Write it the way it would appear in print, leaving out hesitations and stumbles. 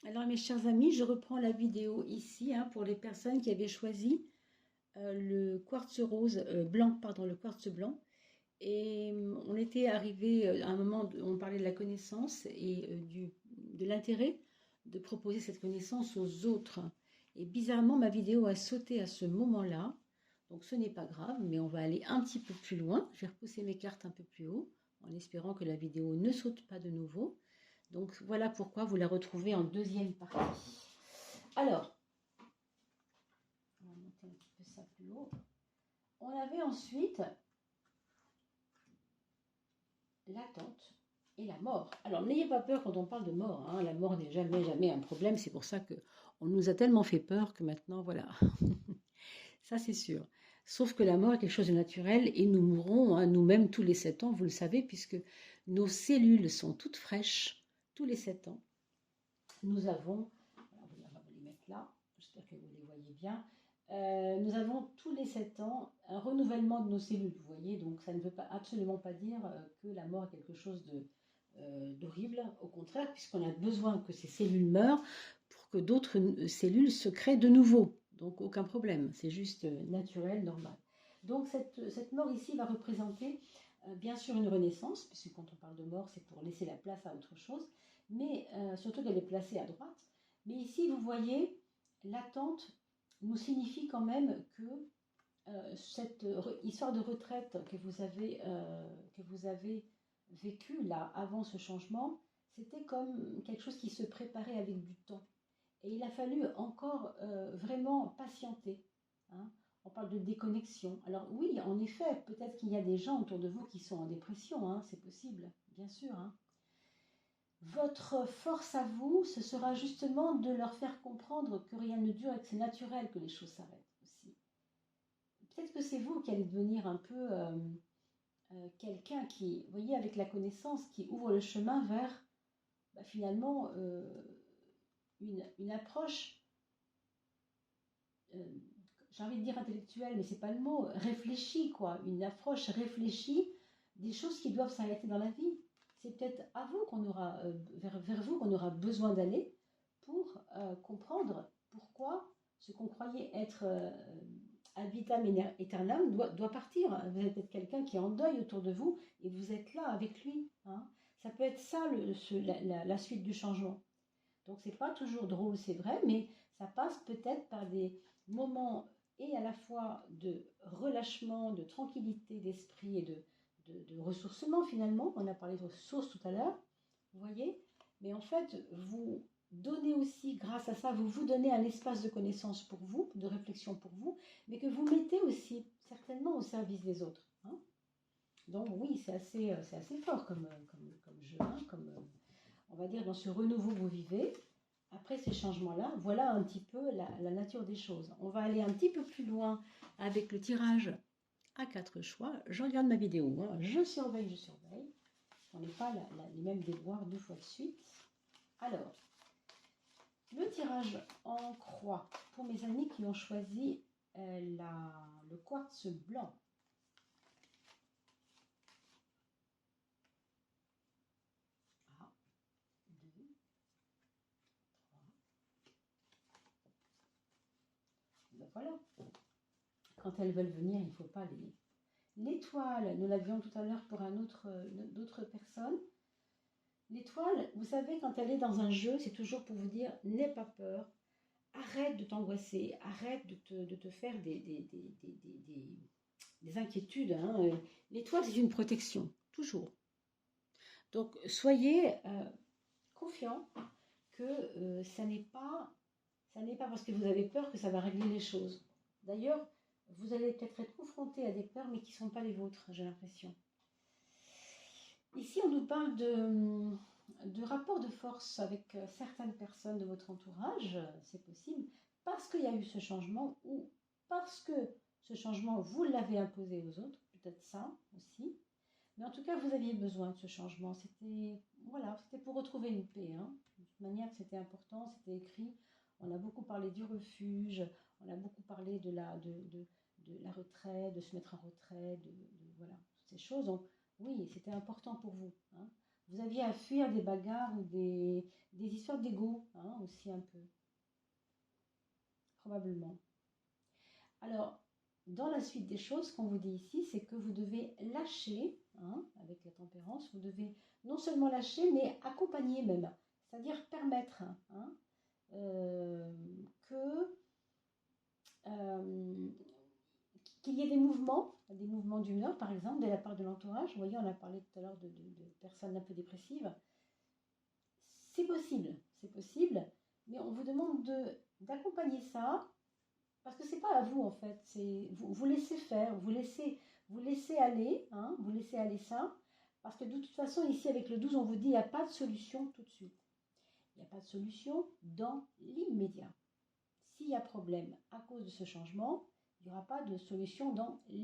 Alors mes chers amis, je reprends la vidéo ici pour les personnes qui avaient choisi le quartz rose blanc, pardon, le quartz blanc. Et on était arrivé à un moment, on parlait de la connaissance et de l'intérêt de proposer cette connaissance aux autres. Et bizarrement, ma vidéo a sauté à ce moment-là. Donc ce n'est pas grave, mais on va aller un petit peu plus loin. Je vais repousser mes cartes un peu plus haut en espérant que la vidéo ne saute pas de nouveau. Donc voilà pourquoi vous la retrouvez en deuxième partie. Alors, on va monter un petit peu ça plus haut. On avait ensuite l'attente et la mort. Alors n'ayez pas peur quand on parle de mort. Hein. La mort n'est jamais un problème. C'est pour ça qu'on nous a tellement fait peur que maintenant, voilà. Ça, c'est sûr. Sauf que la mort est quelque chose de naturel et nous mourrons nous-mêmes tous les 7 ans, vous le savez, puisque nos cellules sont toutes fraîches tous les 7 ans. Nous avons, alors on va les mettre là, j'espère que vous les voyez bien. Nous avons tous les 7 ans un renouvellement de nos cellules, vous voyez, donc ça ne veut pas, absolument pas dire que la mort est quelque chose d'horrible, au contraire, puisqu'on a besoin que ces cellules meurent pour que d'autres cellules se créent de nouveau. Donc aucun problème, c'est juste naturel, normal. Donc cette mort ici va représenter bien sûr une renaissance, puisque quand on parle de mort, c'est pour laisser la place à autre chose, mais surtout qu'elle est placée à droite. Mais ici, vous voyez, l'attente nous signifie quand même que cette histoire de retraite que vous avez vécue là, avant ce changement, c'était comme quelque chose qui se préparait avec du temps. Et il a fallu encore vraiment patienter. Hein. On parle de déconnexion. Alors oui, en effet, peut-être qu'il y a des gens autour de vous qui sont en dépression, hein, c'est possible, bien sûr. Hein. Votre force à vous, ce sera justement de leur faire comprendre que rien ne dure et que c'est naturel que les choses s'arrêtent aussi. Peut-être que c'est vous qui allez devenir un peu quelqu'un qui, vous voyez, avec la connaissance, qui ouvre le chemin vers finalement une approche, euh, j'ai envie de dire intellectuelle, mais c'est pas le mot, réfléchie, quoi. Une approche réfléchie des choses qui doivent s'arrêter dans la vie. C'est peut-être à vous qu'on aura, vers vous qu'on aura besoin d'aller pour comprendre pourquoi ce qu'on croyait être ad vitam aeternam doit partir. Vous êtes peut-être quelqu'un qui est en deuil autour de vous et vous êtes là avec lui. Hein. Ça peut être ça la suite du changement. Donc c'est pas toujours drôle, c'est vrai, mais ça passe peut-être par des moments et à la fois de relâchement, de tranquillité d'esprit et de ressourcement finalement. On a parlé de ressources tout à l'heure, vous voyez. Mais en fait, vous donnez aussi, grâce à ça, vous vous donnez un espace de connaissance pour vous, de réflexion pour vous, mais que vous mettez aussi certainement au service des autres. Hein. Donc oui, c'est assez fort comme jeu, hein, on va dire dans ce renouveau que vous vivez. Après ces changements-là, voilà un petit peu la nature des choses. On va aller un petit peu plus loin avec le tirage à 4 choix. Je regarde ma vidéo, hein. Je surveille, je surveille. On n'est pas les mêmes déboires 2 fois de suite. Alors, le tirage en croix pour mes amis qui ont choisi le quartz blanc. Ah, 2, 3. Ben voilà. Quand elles veulent venir, il ne faut pas les... L'étoile, nous l'avions tout à l'heure pour d'autres personnes. L'étoile, vous savez, quand elle est dans un jeu, c'est toujours pour vous dire, n'aie pas peur, arrête de t'angoisser, arrête de te faire des inquiétudes. Hein. L'étoile, c'est une protection, toujours. Donc, soyez confiants que ça n'est pas parce que vous avez peur que ça va régler les choses. D'ailleurs, vous allez peut-être être confronté à des peurs, mais qui ne sont pas les vôtres, j'ai l'impression. Ici, on nous parle de rapport de force avec certaines personnes de votre entourage, c'est possible, parce qu'il y a eu ce changement ou parce que ce changement, vous l'avez imposé aux autres, peut-être ça aussi. Mais en tout cas, vous aviez besoin de ce changement. C'était voilà, c'était pour retrouver une paix. Hein. De toute manière, c'était important, c'était écrit. On a beaucoup parlé du refuge, on a beaucoup parlé de la retraite, de se mettre en retrait, voilà, toutes ces choses. Donc, oui, c'était important pour vous. Hein. Vous aviez à fuir des bagarres ou des histoires d'ego, hein, aussi un peu, probablement. Alors, dans la suite des choses, ce qu'on vous dit ici, c'est que vous devez lâcher, hein, avec la tempérance, vous devez non seulement lâcher, mais accompagner même, c'est-à-dire permettre, hein, que euh, qu'il y ait des mouvements d'humeur, par exemple, de la part de l'entourage. Vous voyez, on a parlé tout à l'heure de personnes un peu dépressives. C'est possible, mais on vous demande d'accompagner ça, parce que c'est pas à vous en fait, c'est vous laissez faire, vous laissez aller, hein, vous laissez aller ça, parce que de toute façon ici avec le 12 on vous dit il n'y a pas de solution tout de suite, il n'y a pas de solution dans l'immédiat. S'il y a problème à cause de ce changement, il n'y aura pas de solution dans